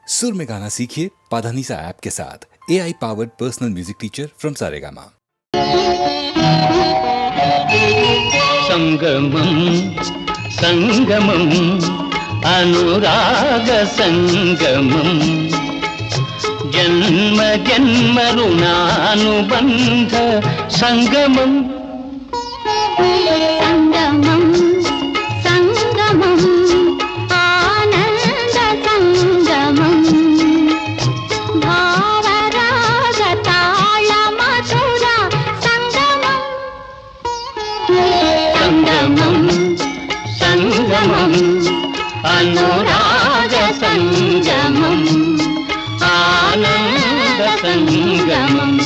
सुर में गाना सीखिए पाधानीसा ऐप के साथ। AI powered personal music teacher from Saregama. संगमम संगमम अनुराग संगमम जन्म जन्म ऋणानुबंध संगमम संगमम संगमम आनंद संगमम भावराग ताल मधुर संगमम संगमम संगमम अनुराग संगमम आनंद संगमम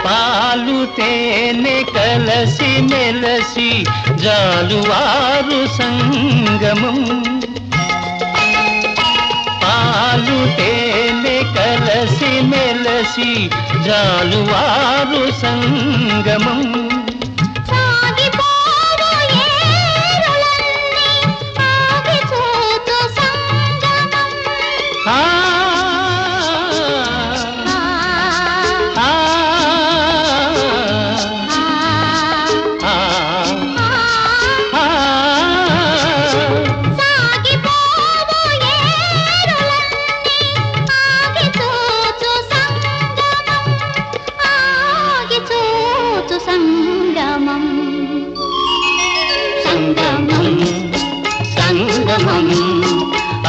పాలు తేనె కలసి మెలసి జాలువారు సంగమం పాలు తేనె కలసి మెలసి జాలువారు సంగమం సాగిపోవు ఏరులన్నీ ఆగిపోతు సంగమం ఆ ఆ ఆ సాగిపోవు ఏరులన్నీ ఆగిపోతు సంగమం సంగమం సంగమం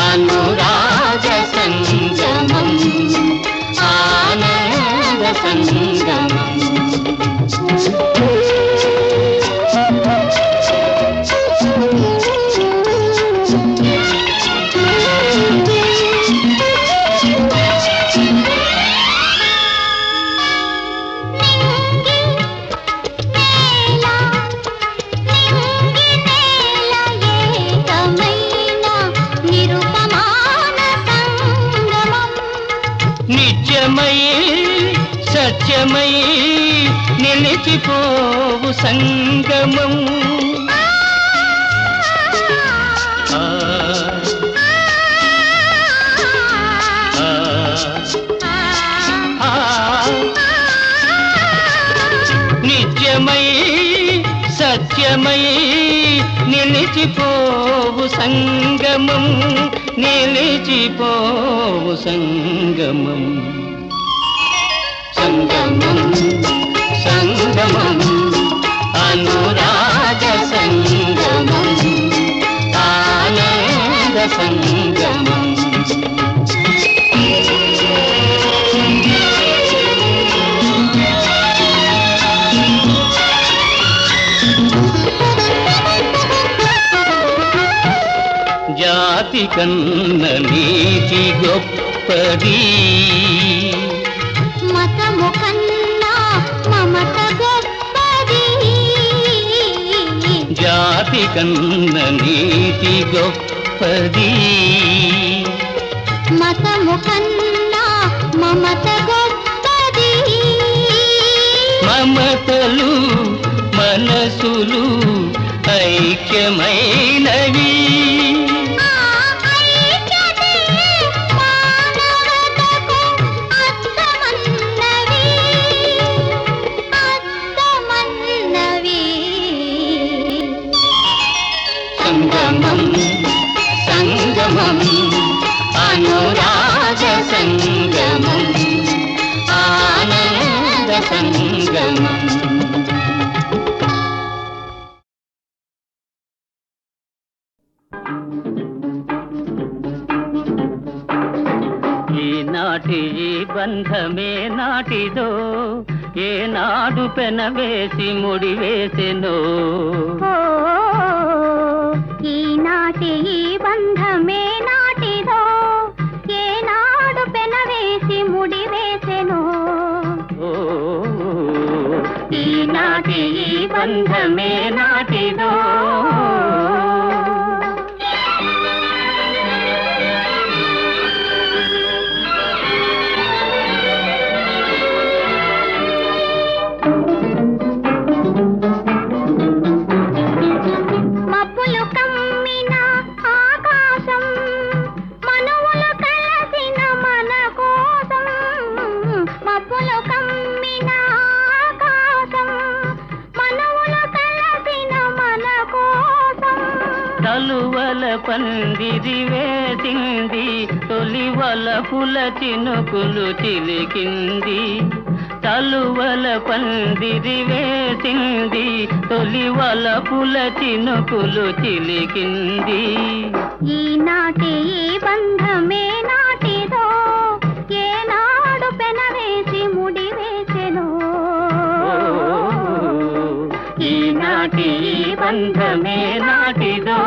అనురాగ సంగమం ఆనంద సంగమం నిత్యమై సత్యమై నిలిచిపోవు సంగమం ఆ, ఆ, ఆ. నిత్యమై సత్యమై నిలిచిపోవు సంగమం నిలిచిపోవు సంగమం సంగమం సంగమం అనురాగ సంగమం ఆనంద సంగమం జాతి కన్న నీతి గొప్పది మతము కన్నా మమత గొప్పది జాతి కన్న నీతి గొప్పది మతము కన్నా మమత గొప్పది మమతలు మనసులు ఐక్యమైనవి ఆ ఐక్యతే మానవతకు అర్థమన్నవి సంగమం సంగమం అనురాగ సంగమం ఆనంద సంగమం ఈనాటి ఈ బంధమే నాటిదో ఏనాడు పెనవేసి ముడివేసెనో ఈనాటి ఈ బంధమే నాటిదో ఏనాడు పెనవేసి ముడివేసెను ఈనాటి ఈ బంధమే నాటిదో చలువల పందిరి వేసింది, తొలి వలపుల చినుకులు చిలికింది. చలువల పందిరి వేసింది, తొలి వలపుల చినుకులు చిలికింది. ఈనాటి ఈ బంధమే నాటిదో, ఏనాడు పెనవేసి ముడి వేసెనో. ఈనాటి ఈ బంధమే నాటిదో.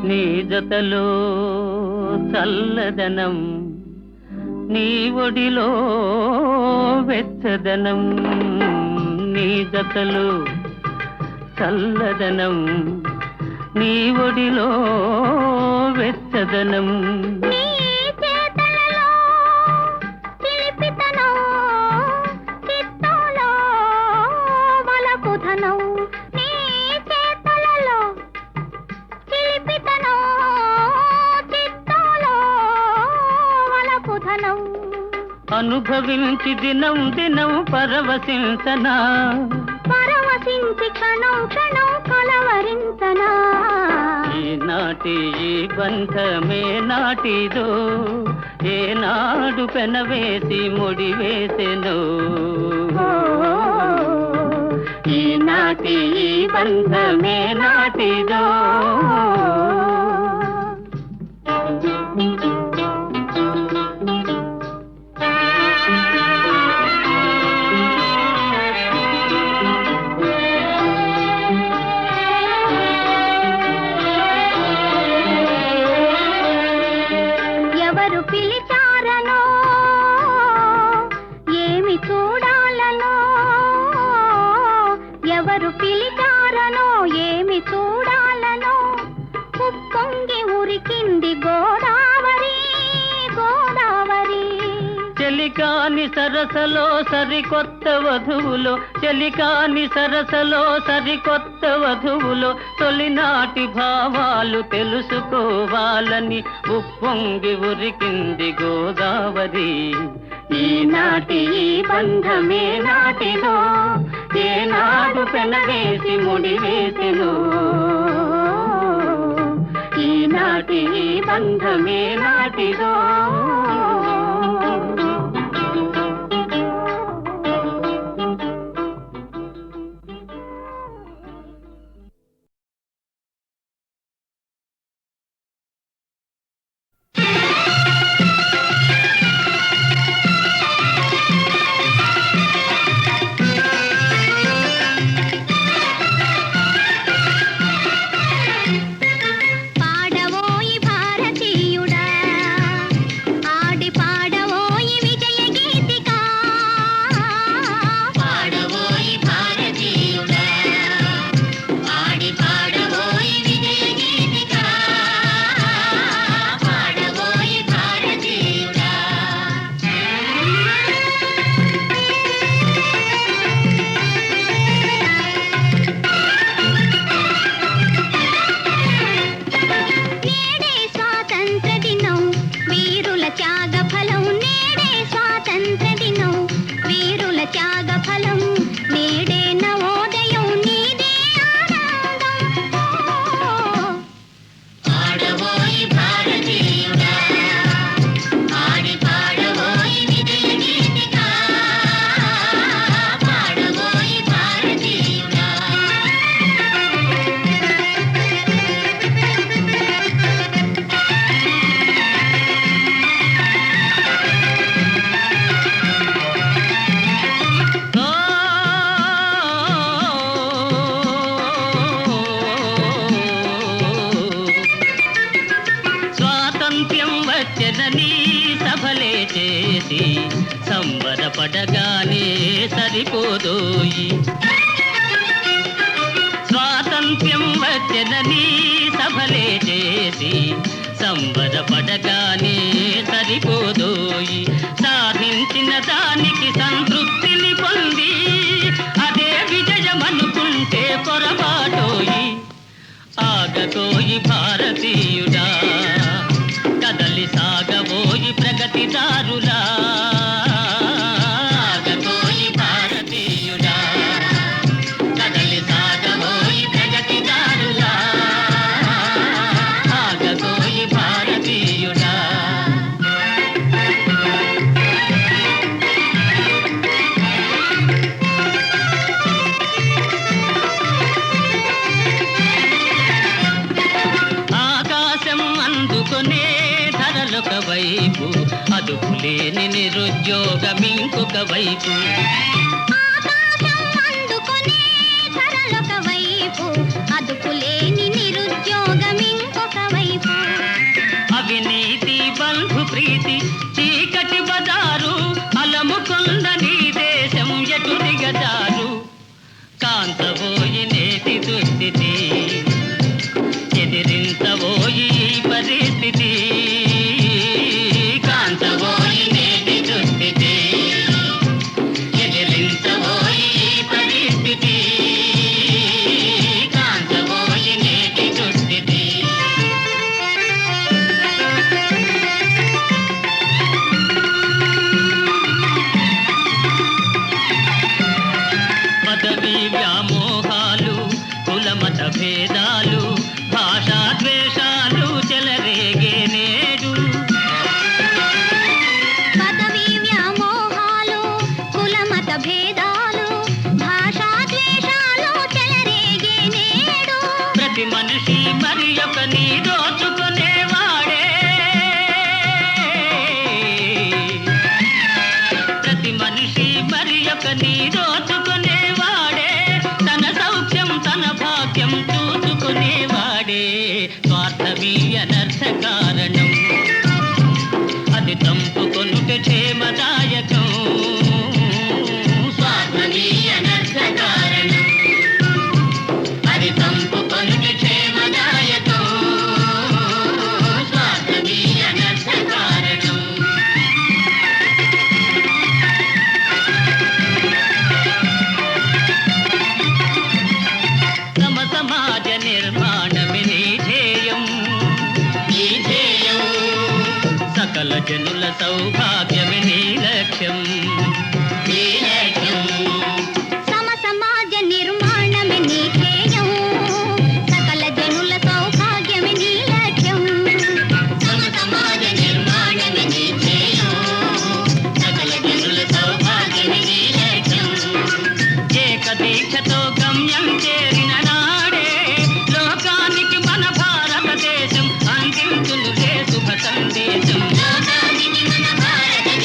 నీ జతలో చల్లదనం, నీ ఒడిలో వెచ్చదనం. నీ జతలో చల్లదనం, నీ ఒడిలో వెచ్చదనం. నీ చేతలలో చిలిపితనం, చిత్తంలో వలపుధనం. నీ చేతలలో చిలిపితనం, చిత్తంలో వలపుధనం. అనుభవించి దినం దినం పరవశించనా, పరవశించి క్షణం క్షణం కలవరించనా. ఈనాటి ఈ బంధమే నాటిదో, ఏనాడు పెనవేసి ముడి వేసెనో. ఈనాటి ఈ బంధమే నాటిదో. ఎవరు పిలిచారనో, ఏమి చూడాలనో. ఎవరు పిలిచారనో, ఏమి చూడాలనో. ఉప్పొంగి ఉరికింది గోదావరి, గోదావరి. చెలికాని సరసలో సరికొత్త వధువులో, చెలికాని సరసలో సరికొత్త వధువులో తొలినాటి భావాలు తెలుసుకోవాలని ఉప్పొంగి ఉరికింది గోదావరి. ఈనాటి ఈ బంధమే నాటిదో, ఏనాడు పెనవేసి ముడి వేసెనో. ఈనాటి ఈ బంధమే నాటిదో. పాడవోయి భారతీయుడా, ఆడి పాడవోయి విజయ గీతికా. పాడవోయి భారతీయుడా, ఆడి పాడవోయి విజయ గీతికా. పాడవోయి భారతీయుడా. నేడే స్వాతంత్ర దినం, వీరుల త్యాగ ఫలం. నేడే స్వాతంత్ర దినం, వీరుల త్యాగ ఫలం. నేడే నవోదయం, నీదే ఆనందం. పాడవోయి భారతీయుడా, ఆడి పాడవోయి విజయ గీతికా. పాడవోయి భారతీయుడా. స్వాతంత్ర్యం వచ్చెదని సభలే చేసి సంబరపడగానే సరిపోదోయి. స్వాతంత్ర్యం వచ్చెదని సభలే చేసి సంబరపడగానే సరిపోదోయి. సాధించిన దానికి సంతృప్తిని పొంది అదే విజయమనుకుంటే పొరపాటోయి. ఆగకోయి భారతీయుడా కదలి సాగబోయి ప్రగతిదారులా ఆగకోయి భారతీయుడా కదలి సాగబోయి ప్రగతిదారులా ఆగకోయి భారతీయుడా ఆకాశం అందుకొనే ధరలొక వైపు అదుపులేని నిరుద్యోగమింకొక వైపు ఆకాశం అందుకొనే ధరలొక వైపు అదుపులేని నిరుద్యోగం ఇంకొక వైపు అవినీతి బంధు ప్రీతి చీకటి బజారు అలముకొంద నీ దేశం ఎటు దిగజారు కాంతబోయి నేటి దుస్థితి ఎదిరించబోయి ఈ పరిస్థితి కాంతబోయి నేటి దుస్థితి ఎదిరించబోయి ఈ పరిస్థితి కాంతబోయి నేటి దుస్థితి పదవీ వ్యామోహాలు కులమత భేదాలు భాషా ద్వేషాలు చెలరేగే నేడు పదవీ వ్యామోహాలు కులమత భేదాలు భాషా ద్వేషాలు చెలరేగే నేడు ప్రతి మనిషి మరి ఒక నీ దోచుకునేవాడే ప్రతి మనిషి మరి ఒక నీ దోచుకునేవాడే తన సౌఖ్యం తన భాగ్యం చూసుకునేవాడే స్వార్థమీ అనర్థ కారణం అది తంపుకొనుట క్షేమదాయకం స్వార్థమీ అనర్థ కారణం అది తంపుకొనుట క్షేమదాయకం స్వార్థమీ అనర్థ కారణం తమ సమాజ నిర్మాణమే నీ ధ్యేయం నీ ధ్యేయం సకల జనుల సౌభాగ్యమే నీ లక్ష్యం నీ లక్ష్యం సమ సమాజ నిర్మాణమే నీ ధ్యేయం సకల జనుల సౌభాగ్యమే నీ లక్ష్యం సమ సమాజ నిర్మాణమే నీ ధ్యేయం సకల జనుల సౌభాగ్యమే నీ లక్ష్యం ఏక దీక్షతో గమ్యం చేరిన నాడే లోకానికి మన భారతదేశం అందించునులే శుభ సందేశం లోకానికి మన భారతదేశం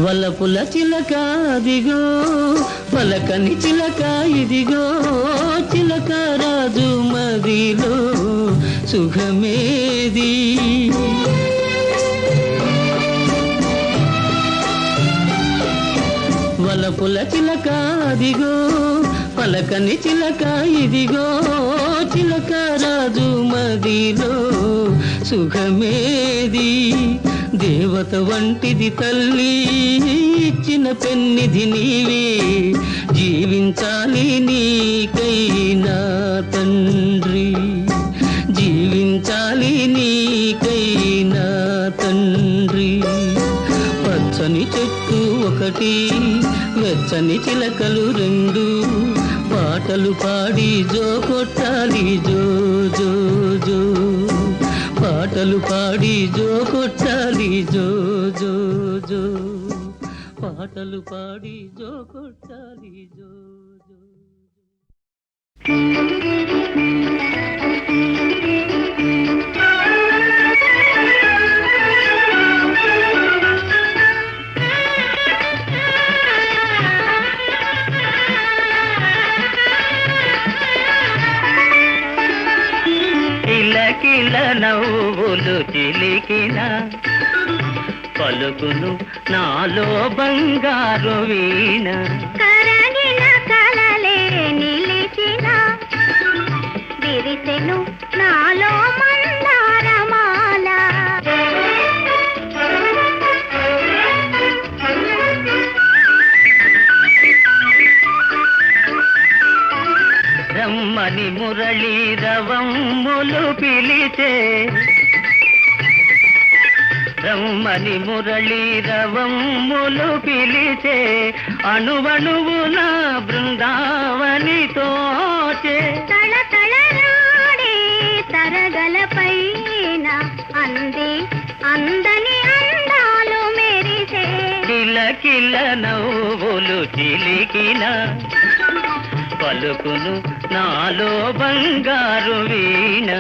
వలపుల చిలక అదిగో పలకని చిలక ఇదిగో చిలక రాజు మదిలో సుఖమేది వలపుల చిలక అదిగో పలకని చిలక ఇదిగో చిలక రాజు మదిలో సుఖమేది దేవత వంటిది తల్లి ఇచ్చిన పెన్నిధి నీవే జీవించాలి నీకైనా తండ్రి జీవించాలి నీకైనా తండ్రి పచ్చని చెట్టు ఒకటి వెచ్చని చిలకలు రెండు పాటలు పాడి జో కొట్టాలి జో జో జో పాటలు పాడి జో కొట్టాలి జో జో జో పాటలు పాడి జో కొట్టాలి జో జో కిలకిల నవ్వులు చిలికిన పలుకును నాలో బంగారు వీణ కరగిన కలలే నిలిచిన విరిసెను నాలో మందారమాల రమ్మని మురళీ రవమ్ములు పిలిచే రమ్మని మురళీ రవమ్ములు పిలిచే అణువణువున బృందావని తోచే తళతళరాడే తరగలపైన అంది అందని అందాలు మెరిసే కిలకిల నవ్వులు చిలికిన పలుకును నాలో బంగారు వీణ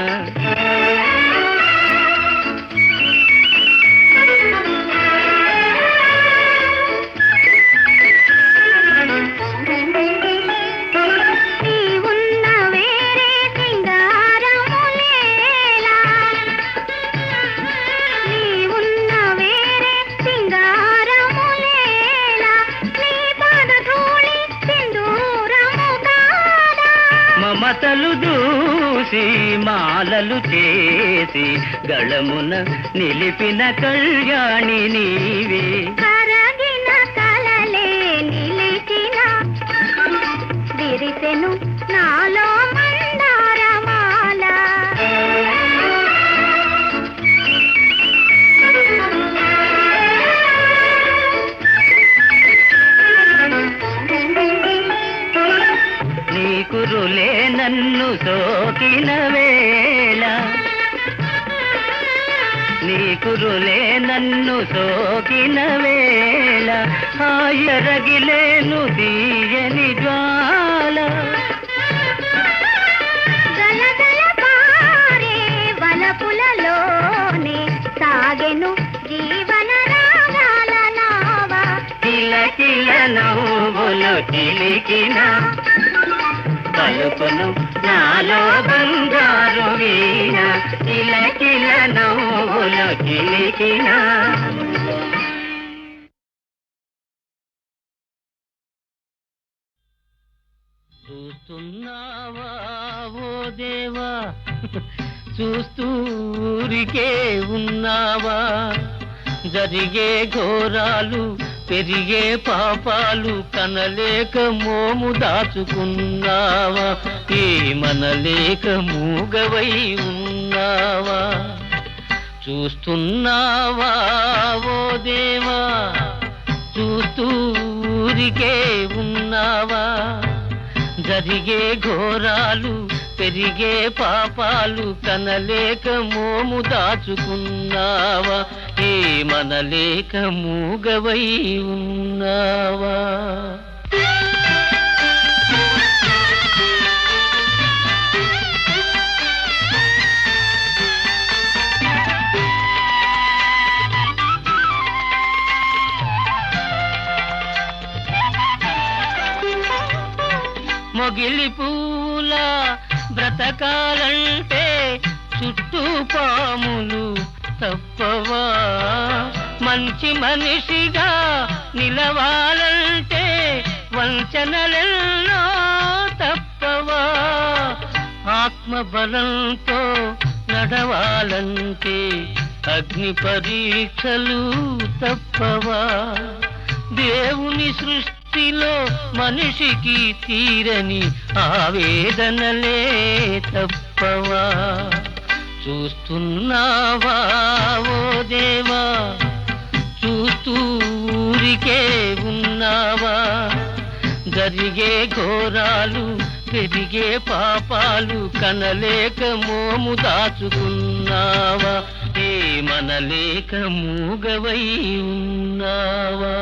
నీవున్న వేరే సింగారములేలా నీవున్న వేరే సింగారములేలా నీ పాదధూళి సింధూరము కాదా మమతలు దూసి మాలలు చేసి గళమున నిలిపిన కళ్యాణి నీవే కరగిన కలలే నిలిచిన విరిసెను నాలో మందారమాల నీ కురులే నన్ను సోకిన వేళ నీ కురులే నన్ను సోకిన వేళ హాయరగిలేను తీయని జ్వాల గలగల పారే వలపులలోనే సాగెను జీవన రాగాల నావా కిలకిల నవ్వులు చిలికిన పలుకును నాలో బంగారు వీణ కిలకిల నవ్వులు చిలికిన చూస్తున్నావా ఓ దేవా చూస్తూ ఊరికే ఉన్నావా జరిగే ఘోరాలు పెరిగే పాపాలు కనలేక మోము దాచుకున్నావా ఏమనలేక మూగవై ఉన్నావా చూస్తున్నావా ఓ దేవా చూస్తూ ఊరికే ఉన్నావా జరిగే ఘోరాలు పెరిగే పాపాలు కనలేక మోము దాచుకున్నావా ఏమనలేక మూగవై ఉన్నావా గుగిలి పూల బ్రతకాలంటే చుట్టూ పాములు తప్పవా, మంచి మనిషిగా నిలవాలంటే వంచనలెన్నో తప్పవా, ఆత్మబలంతో నడవాలంటే అగ్ని పరీక్షలు తప్పవా, దేవుని సృష్టిలో మనిషికి తీరని ఆవేదనలే తప్పవా, చూస్తున్నావా ఓ దేవా, చూస్తూ ఊరికే ఉన్నావా, జరిగే ఘోరాలు పెరిగే పాపాలు కనలేక మోము దాచుకున్నావా, మనలేక మూగవై ఉన్నావా.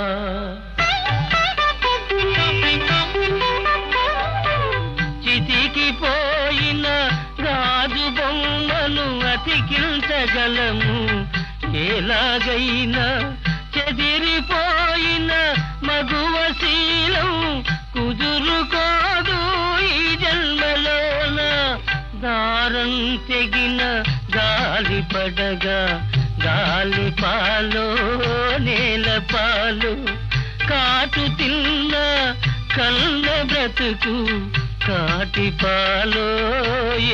చితికి పోయిన గాజు బొమ్మను అతికించగలము, ఎలాగైనా చెదిరిపోయిన మగువ శీలం కుదురుకోదు ఈ జన్మలోన, దారం తెగిన గాలి పడగా గాలి పాలో నేల పాలు, కాటు తిన్న కళ్ళ బ్రతుకు కాటి పాలో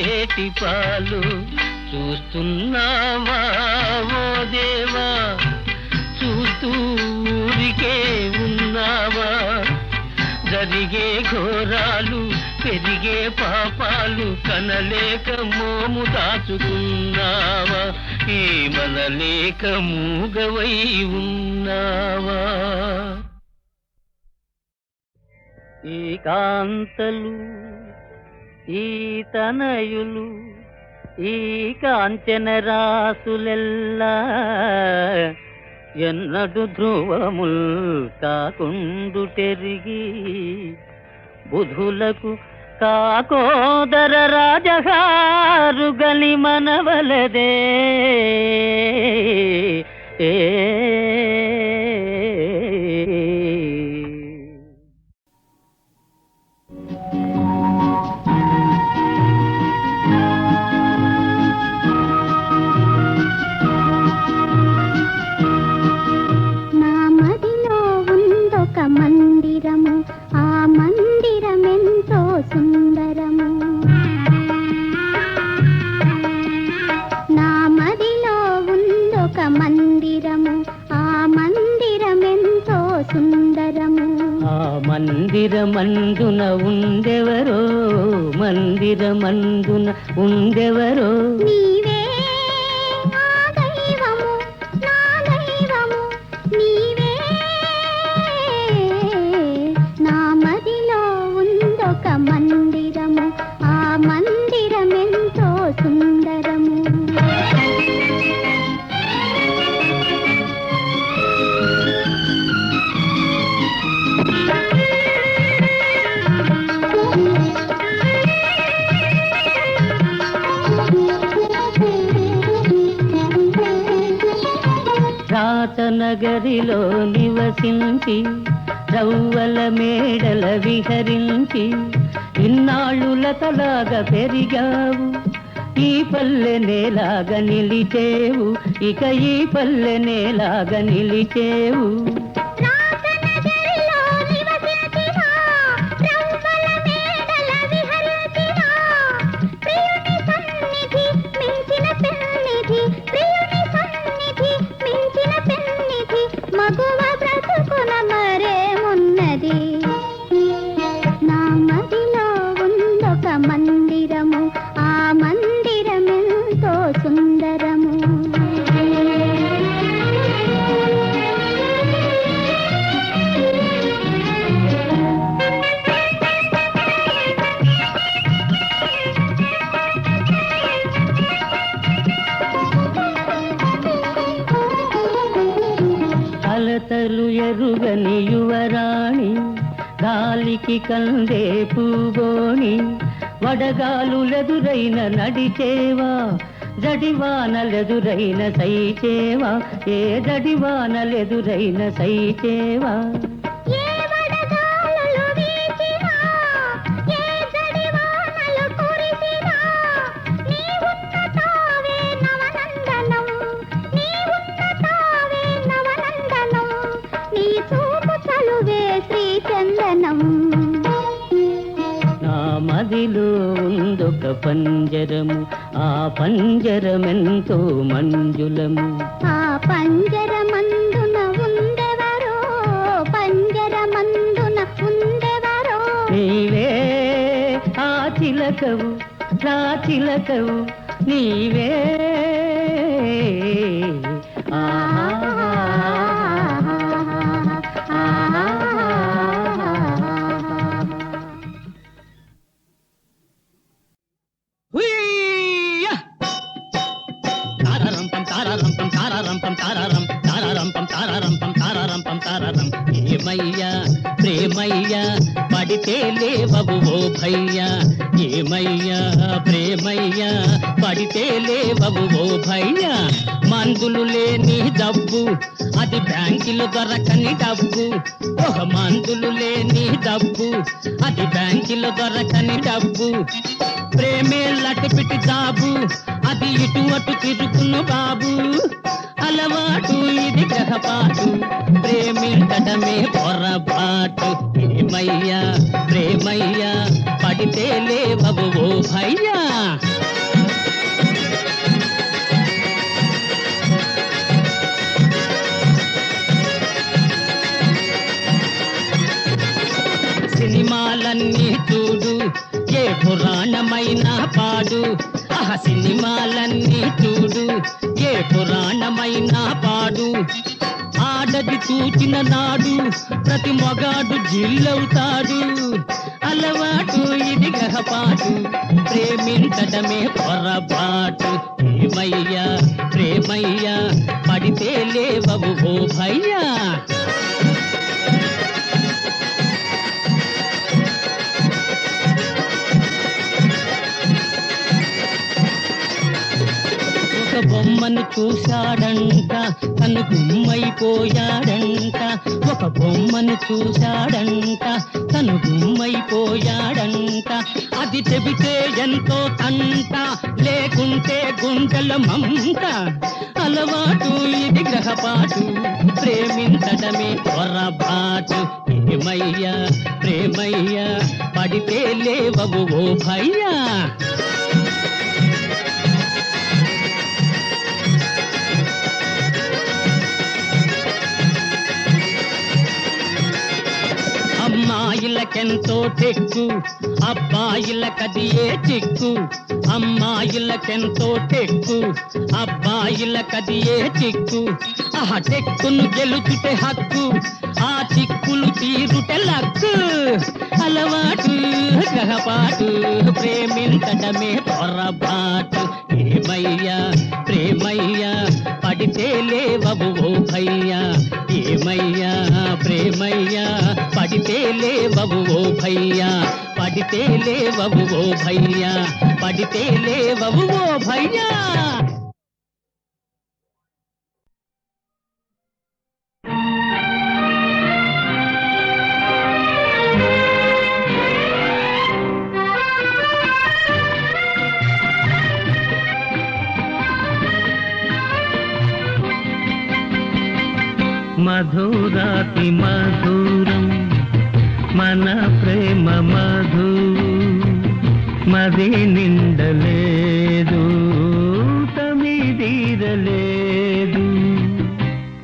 ఏటి పాలు, చూస్తున్నావా ఓ దేవా, చూస్తూ ఊరికే ఉన్నావా, జరిగే ఘోరాలు పెరిగే పాపాలు కనలేక మోము దాచుకున్నావా, మనలేక మూగవై ఉన్నావా. ఈ కాంతలు ఈ తనయులు ఈ కాంచన రాసులెల్లా ఎన్నడు ధ్రువముల్ కాకుండుటెరిగి, బుధులకు కాకోదర రాజహారు గలి మనవలదే మందిరము, ఆ మందిరమెంతో సుందరము, నా మదిలో ఉందొక మందిరము, ఆ మందిరమెంతో సుందరము, ఆ మందిరమందున ఉండెవరో, మందిరమందున ఉండెవరో, నీవే ఆ దైవము, నా దైవము నీవే, నా మదిలో ఉందొక మందిరము, ఆ మందిరమెంతో సుందరము. రాతనగరిలో నివసించి రవ్వల మేడల విహరించి ఇన్నాళ్ళులతలాగా పెరిగావు, ఈ పల్లె నేలాగా నిలిచేవు, ఇక ఈ పల్లె నేలాగా నిలిచేవు. మగువ బ్రతుకున మరేమున్నది, నా మదిలో ఉందొక మందిరము, ఆ మందిరమెంతో సుందరము. అలతలు ఎరుగని యువరాణి, గాలికి కందే పూగోణి, వడగాలులెదురైన నడిచేవా, జడివానలెదురైన సైచేవా, ఏ జడివానలెదురైన సైచేవా. ఏ వడగాలులు వీచినా, ఏ ఒక పంజరము, ఆ పంజరమెంతో మంజులము. ఆ పంజరమందున ఉండెవరో, పంజరమందున ఉండెవరో. నీవే ఆ చిలకవు, నా చిలకవు నీవే. ఏమయ్యా ప్రేమయ్యా పడితే లేవవు ఓ భయ్యా, ఏమయ్యా ప్రేమయ్యా పడితే లేవవు ఓ భయ్యా. మందులు లేని డబ్బు అది బ్యాంకులు దొరకని డబ్బు, ఒక మందులు లేని డబ్బు అది బ్యాంకులు దొరకని డబ్బు. ప్రేమే లటిపిటి జాబు అది ఇటు అటు తిరుగును బాబు. అలవాటు ఇది గ్రహపాటు, ప్రేమించడమే పొరపాటు. ఏమయ్యా ప్రేమయ్యా పడితే లేవవు ఓ భయ్యా. సినిమాలన్నీ చూడు, ఏ పురాణమైనా పాడు. సినిమాలన్నీ చూడు, ఏ పురాణమైనా పాడు. ఆడది చూచిన నాడు ప్రతి మొగాడు జిల్లవుతాడు. అలవాటు ఇది గ్రహపాటు, ప్రేమించడమే పొరపాటు. ఏమయ్యా ప్రేమయ్యా పడితే లేవవు ఓ భయ్యా. బొమ్మను చూశాడంట తను గుమ్మైపోయాడంట, ఒక బొమ్మను చూశాడంట తను గుమ్మైపోయాడంట. అది చెబితే ఎంతో తంట, లేకుంటే గుండెల మంట. అలవాటు ఇది గ్రహపాటు, ప్రేమించడమే పొరపాటు. ఏమయ్యా ప్రేమయ్యా పడితే లేవవు ఓ భయ్యా. అమ్మాయిలకెంతో టెక్కు, అబ్బాయిలకది ఏ చిక్కు. అమ్మాయిలకెంతో టెక్కు, అబ్బాయిలకది ఏ చిక్కు. ఆ టెక్కును గెలుచుటే హక్కు, ఆ చిక్కులు తీరుటే లక్కు. అలవాటు గ్రహపాటు, ప్రేమించడమే పొరపాటు. ఏమయ్యా ప్రేమయ్యా పడితే లేవవు ఓ భయ్యా, ఏమయ్యా ప్రేమయ్యా పడితే లేవవు ఓ భయ్యా, పడితే లేవవు ఓ భయ్యా, పడితే లేవవు ఓ భయ్యా. మధురాతి మధురం మన ప్రేమ మధు, మది నిండలేదు తమిదీరలేదు.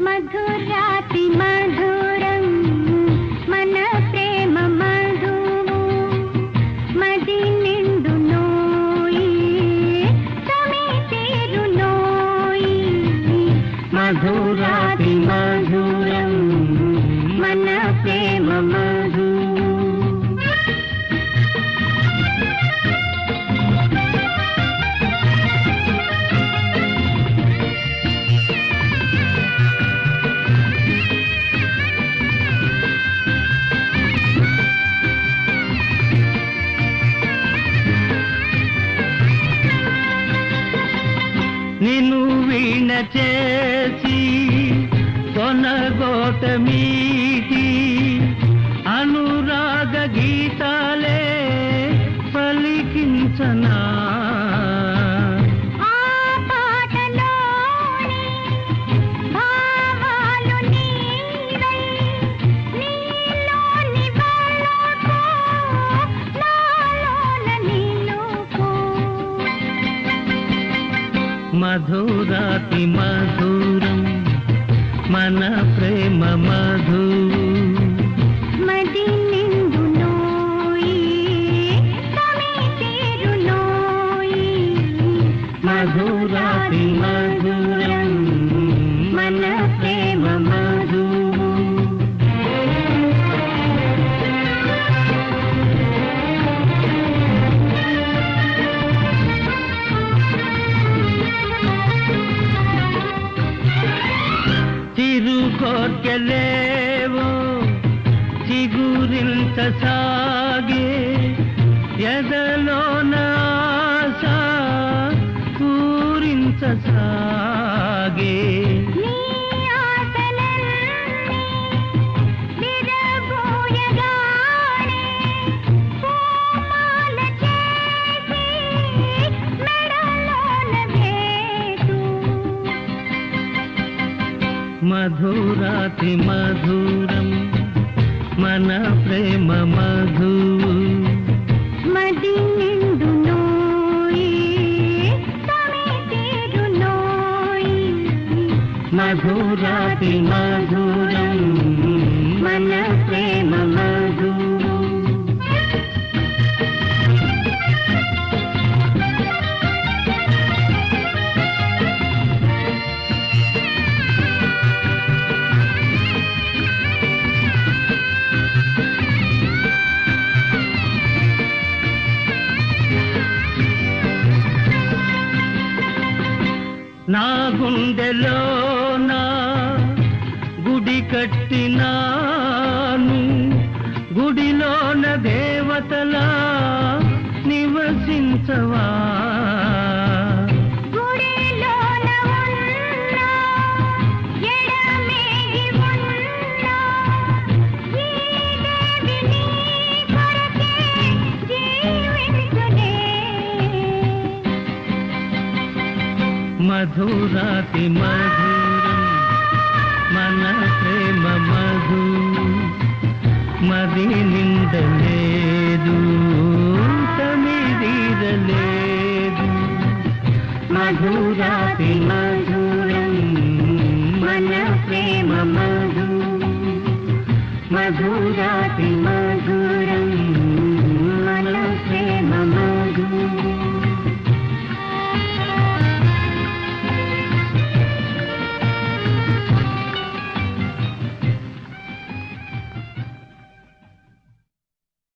మధురాతి మధురం మన ప్రేమ మధువు, మది నిండు నోయి తమిదీరు నోయి. మధురాతి మధురం మన ప్రేమ మధు. నిన్ను వీణ చేసి కొనగోట మీటి, అనురాగ గీతాలే పలికించనా. ఆ పాటలోని భావాలు నీవై, నీలోని వెలుగు నాలోన నిలుపు. మన ప్రేమ మధువు మది నిండునోయి తమి తీరునోయి మధురాతి మధురం మన ప్రేమ మధువు చిరుకోర్కెలేవో చిగురింత సాగే ఎదలోన ఆశ పూరించ సాగే నీ ఆశలన్నీ విరబోయగానే పూమాల చేసి మెడలోన వేటు మధురాతి మధురం మన ప్రేమ మధువు మది నిండునోయి తమి తీరునోయి మధురాతి మధురం మన ప్రేమ మధువు నా గుండెలోన గుడి కట్టినాను గుడిలోన దేవతలా నివసించవా గుడిలోన ఉన్న ఎడమేగి ఉన్న ఈ దేవి నీ కొరకే జీవించునే మధురాతి మధురం మన ప్రేమ మధు మది నిండలేదు తమిదీరలేదు మధురాతి మధురం మన ప్రేమ మధువు మధురాతి మధురం